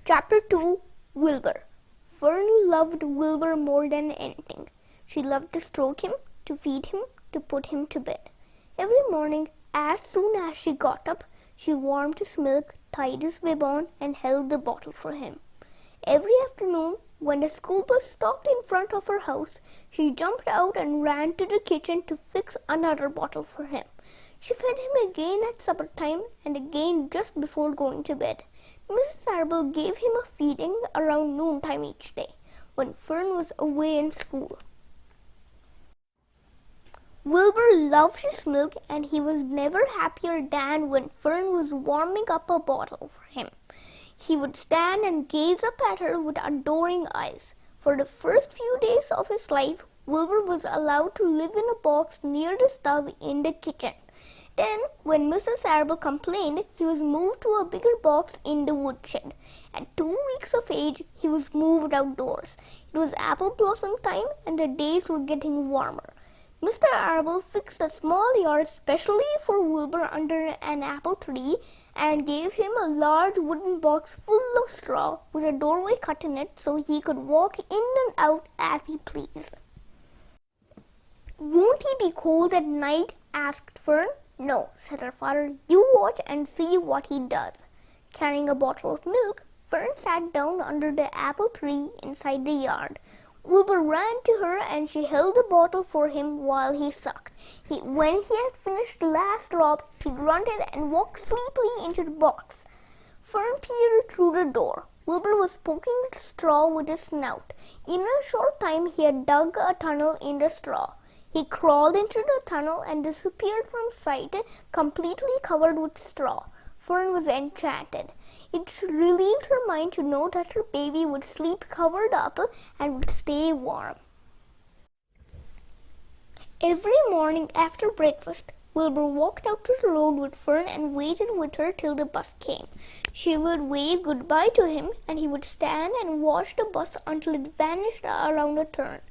Chapter 2. Wilbur. Fern loved Wilbur more than anything. She loved to stroke him, to feed him, to put him to bed. Every morning, as soon as she got up, she warmed his milk, tied his bib on, and held the bottle for him. Every afternoon, when the school bus stopped in front of her house, she jumped out and ran to the kitchen to fix another bottle for him. She fed him again at supper time and again just before going to bed. Mrs. Arable gave him a feeding around noontime each day, when Fern was away in school. Wilbur loved his milk, and he was never happier than when Fern was warming up a bottle for him. He would stand and gaze up at her with adoring eyes. For the first few days of his life, Wilbur was allowed to live in a box near the stove in the kitchen. Then, when Mrs. Arable complained, he was moved to a bigger box in the woodshed. At 2 weeks of age, he was moved outdoors. It was apple blossom time, and the days were getting warmer. Mr. Arable fixed a small yard specially for Wilbur under an apple tree and gave him a large wooden box full of straw with a doorway cut in it so he could walk in and out as he pleased. "Won't he be cold at night?" asked Fern. "No," said her father. "You watch and see what he does." Carrying a bottle of milk, Fern sat down under the apple tree inside the yard. Wilbur ran to her and she held the bottle for him while he sucked. When he had finished the last drop, he grunted and walked sleepily into the box. Fern peered through the door. Wilbur was poking the straw with his snout. In a short time, he had dug a tunnel in the straw. He crawled into the tunnel and disappeared from sight, completely covered with straw. Fern was enchanted. It relieved her mind to know that her baby would sleep covered up and would stay warm. Every morning after breakfast, Wilbur walked out to the road with Fern and waited with her till the bus came. She would wave goodbye to him, and he would stand and watch the bus until it vanished around a turn.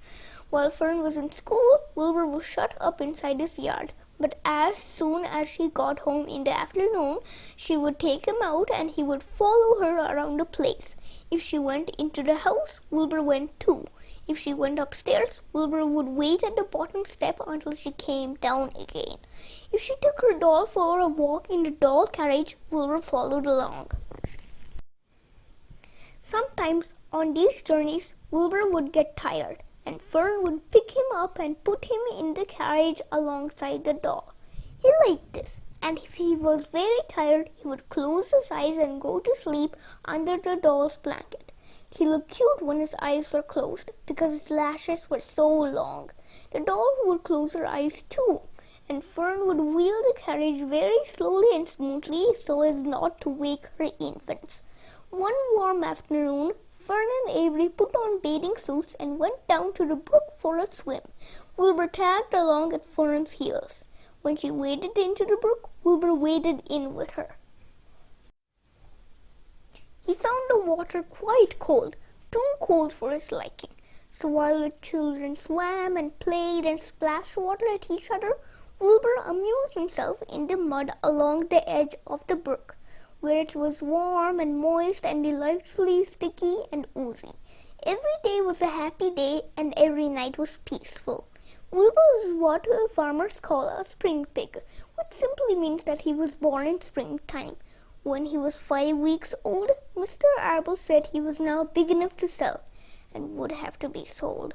While Fern was in school, Wilbur was shut up inside his yard. But as soon as she got home in the afternoon, she would take him out and he would follow her around the place. If she went into the house, Wilbur went too. If she went upstairs, Wilbur would wait at the bottom step until she came down again. If she took her doll for a walk in the doll carriage, Wilbur followed along. Sometimes on these journeys, Wilbur would get tired, and Fern would pick him up and put him in the carriage alongside the doll. He liked this, and if he was very tired, he would close his eyes and go to sleep under the doll's blanket. He looked cute when his eyes were closed because his lashes were so long. The doll would close her eyes too, and Fern would wheel the carriage very slowly and smoothly so as not to wake her infants. One warm afternoon, Fern and Avery put on bathing suits and went down to the brook for a swim. Wilbur tagged along at Fern's heels. When she waded into the brook, Wilbur waded in with her. He found the water quite cold, too cold for his liking. So while the children swam and played and splashed water at each other, Wilbur amused himself in the mud along the edge of the brook, where it was warm and moist and delightfully sticky and oozy. Every day was a happy day and every night was peaceful. Wilbur was what farmers call a spring pig, which simply means that he was born in springtime. When he was 5 weeks old, Mr. Arable said he was now big enough to sell and would have to be sold.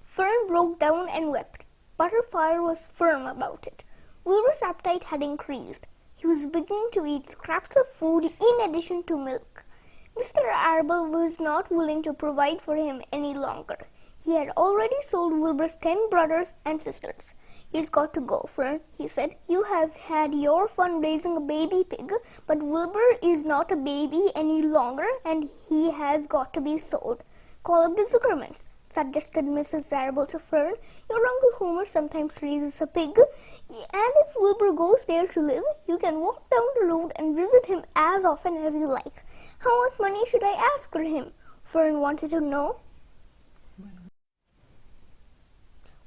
Fern broke down and wept, but her father was firm about it. Wilbur's appetite had increased. He was beginning to eat scraps of food in addition to milk. Mr. Arable was not willing to provide for him any longer. He had already sold Wilbur's 10 brothers and sisters. "He's got to go, Fern," he said. "You have had your fun raising a baby pig, but Wilbur is not a baby any longer and he has got to be sold. Call up the Zuckermans," suggested Mrs. Arable to Fern. "Your Uncle Homer sometimes raises a pig, and if Wilbur goes there to live, you can walk down the road and visit him as often as you like. How much money should I ask for him?" Fern wanted to know.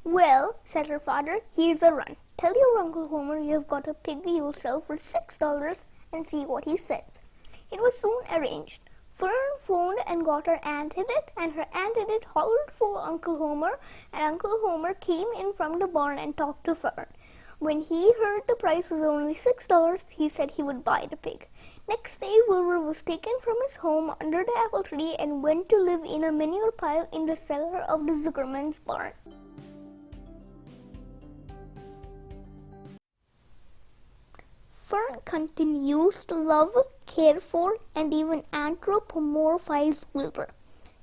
"Well," said her father, "here's a run. Tell your Uncle Homer you've got a pig you'll sell for $6 and see what he says." It was soon arranged. Fern phoned and got her Aunt Edith, and her Aunt Edith hollered for Uncle Homer, and Uncle Homer came in from the barn and talked to Fern. When he heard the price was only $6, he said he would buy the pig. Next day, Wilbur was taken from his home under the apple tree and went to live in a manure pile in the cellar of the Zuckerman's barn. Fern continues to love, care for, and even anthropomorphize Wilbur,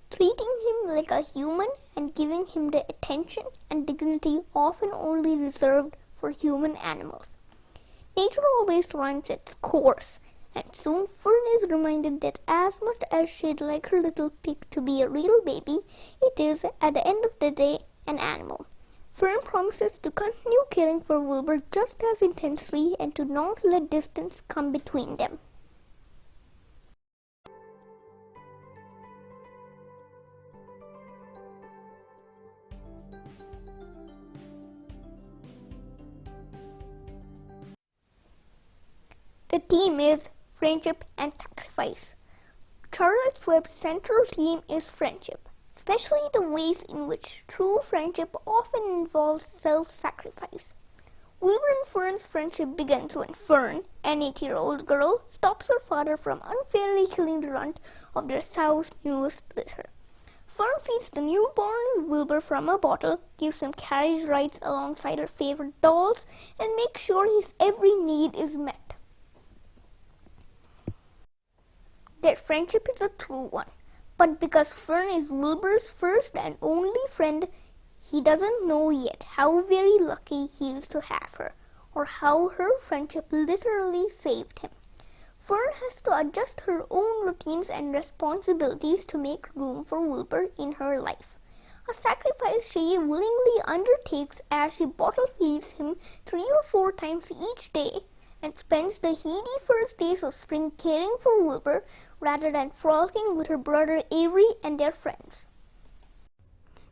treating him like a human and giving him the attention and dignity often only reserved for human animals. Nature always runs its course, and soon Fern is reminded that as much as she'd like her little pig to be a real baby, it is, at the end of the day, an animal. Fern promises to continue caring for Wilbur just as intensely and to not let distance come between them. The theme is friendship and sacrifice. Charlotte Webb's central theme is friendship, especially the ways in which true friendship often involves self-sacrifice. Wilbur and Fern's friendship begins when Fern, an 8-year-old girl, stops her father from unfairly killing the runt of their sow's newest litter. Fern feeds the newborn Wilbur from a bottle, gives him carriage rides alongside her favorite dolls, and makes sure his every need is met. Their friendship is a true one, but because Fern is Wilbur's first and only friend, he doesn't know yet how very lucky he is to have her, or how her friendship literally saved him. Fern has to adjust her own routines and responsibilities to make room for Wilbur in her life, a sacrifice she willingly undertakes as she bottle feeds him 3 or 4 times each day and spends the heady first days of spring caring for Wilbur rather than frolicking with her brother Avery and their friends.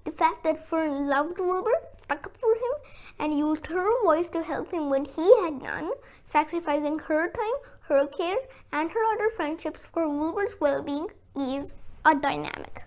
The fact that Fern loved Wilbur, stuck up for him, and used her voice to help him when he had none, sacrificing her time, her care, and her other friendships for Wilbur's well-being, is a dynamic.